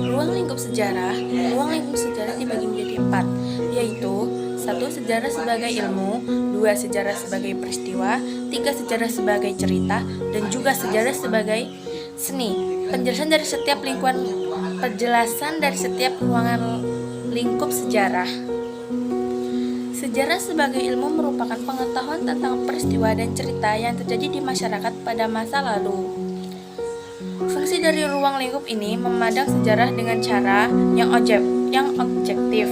Ruang lingkup sejarah dibagi menjadi 4, yaitu 1. Sejarah sebagai ilmu, 2. Sejarah sebagai peristiwa, 3. Sejarah sebagai cerita, dan juga sejarah sebagai seni. Penjelasan dari setiap ruangan lingkup sejarah. Sejarah sebagai ilmu merupakan pengetahuan tentang peristiwa dan cerita yang terjadi di masyarakat pada masa lalu. Fungsi dari ruang lingkup ini memandang sejarah dengan cara yang objektif.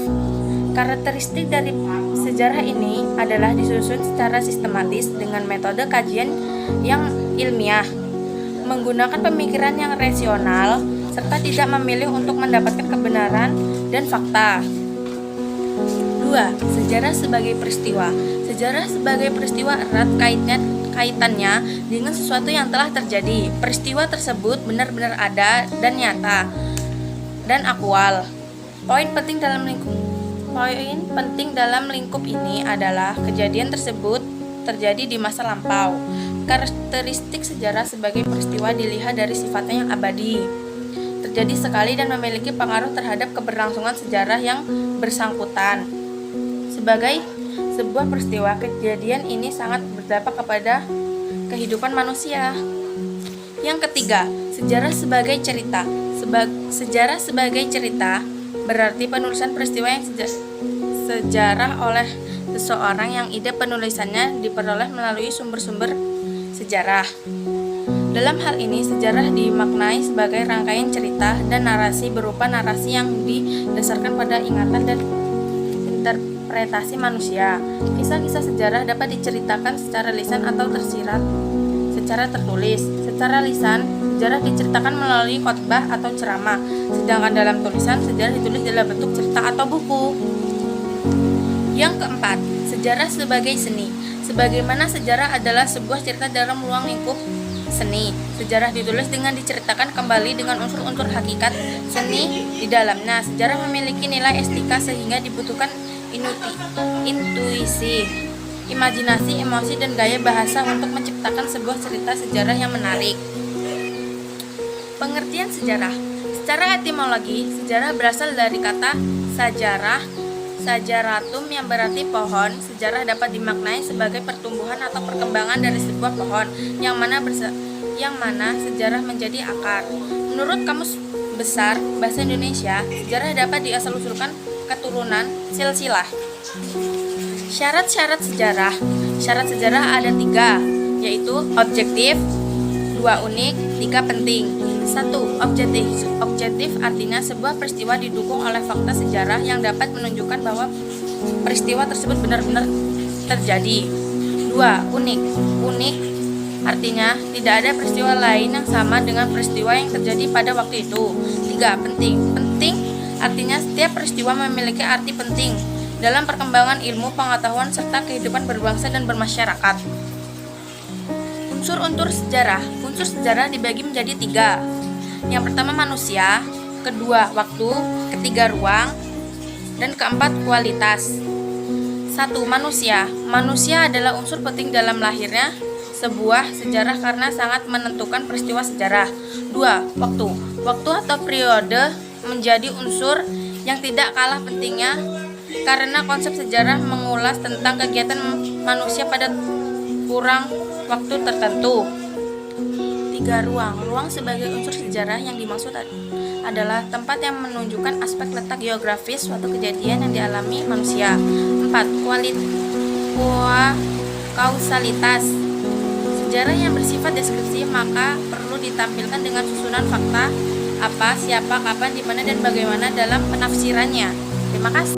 Karakteristik dari sejarah ini adalah disusun secara sistematis dengan metode kajian yang ilmiah, menggunakan pemikiran yang rasional, serta tidak memilih untuk mendapatkan kebenaran dan fakta. 2. Sejarah sebagai peristiwa. Sejarah sebagai peristiwa erat kaitannya dengan sesuatu yang telah terjadi. Peristiwa tersebut benar-benar ada dan nyata dan aktual. Poin penting dalam lingkup ini adalah kejadian tersebut terjadi di masa lampau. Karakteristik sejarah sebagai peristiwa dilihat dari sifatnya yang abadi, terjadi sekali dan memiliki pengaruh terhadap keberlangsungan sejarah yang bersangkutan. Sebagai sebuah peristiwa, kejadian ini sangat berdampak kepada kehidupan manusia. Yang ketiga, sejarah sebagai cerita. Sejarah sebagai cerita berarti penulisan peristiwa yang sejarah oleh seseorang yang ide penulisannya diperoleh melalui sumber-sumber sejarah. Dalam hal ini, sejarah dimaknai sebagai rangkaian cerita dan narasi berupa narasi yang didasarkan pada ingatan dan interpretasi manusia. Kisah-kisah sejarah dapat diceritakan secara lisan atau tersirat secara tertulis. Secara lisan, sejarah diceritakan melalui khotbah atau ceramah, sedangkan dalam tulisan, sejarah ditulis dalam bentuk cerita atau buku. Yang keempat, sejarah sebagai seni. Sebagaimana sejarah adalah sebuah cerita dalam ruang lingkup seni, sejarah ditulis dengan diceritakan kembali dengan unsur-unsur hakikat seni di dalamnya. Sejarah memiliki nilai estetika sehingga dibutuhkan intuisi, imajinasi, emosi, dan gaya bahasa untuk menciptakan sebuah cerita sejarah yang menarik. Pengertian sejarah. Secara etimologi, sejarah berasal dari kata sajaratum yang berarti pohon. Sejarah dapat dimaknai sebagai pertumbuhan atau perkembangan dari sebuah pohon yang mana sejarah menjadi akar. Menurut Kamus Besar Bahasa Indonesia, sejarah dapat diasal-usulkan keturunan silsilah. Syarat-syarat sejarah. Syarat sejarah ada 3, yaitu objektif, 2 unik, 3 penting. 1. Objektif artinya sebuah peristiwa didukung oleh fakta sejarah yang dapat menunjukkan bahwa peristiwa tersebut benar-benar terjadi. 2. Unik artinya tidak ada peristiwa lain yang sama dengan peristiwa yang terjadi pada waktu itu. 3. Penting artinya setiap peristiwa memiliki arti penting dalam perkembangan ilmu, pengetahuan, serta kehidupan berbangsa dan bermasyarakat. Unsur-unsur sejarah. Unsur sejarah dibagi menjadi 3. Yang pertama manusia, kedua waktu, ketiga ruang, dan keempat kualitas. 1. Manusia. Manusia adalah unsur penting dalam lahirnya sebuah sejarah karena sangat menentukan peristiwa sejarah. 2. Waktu. Waktu atau periode menjadi unsur yang tidak kalah pentingnya karena konsep sejarah mengulas tentang kegiatan manusia pada kurang waktu tertentu. 3. Ruang. Ruang sebagai unsur sejarah yang dimaksud adalah tempat yang menunjukkan aspek letak geografis suatu kejadian yang dialami manusia. 4. Kausalitas. Sejarah yang bersifat deskripsi maka perlu ditampilkan dengan susunan fakta apa, siapa, kapan, di mana, dan bagaimana dalam penafsirannya. Terima kasih.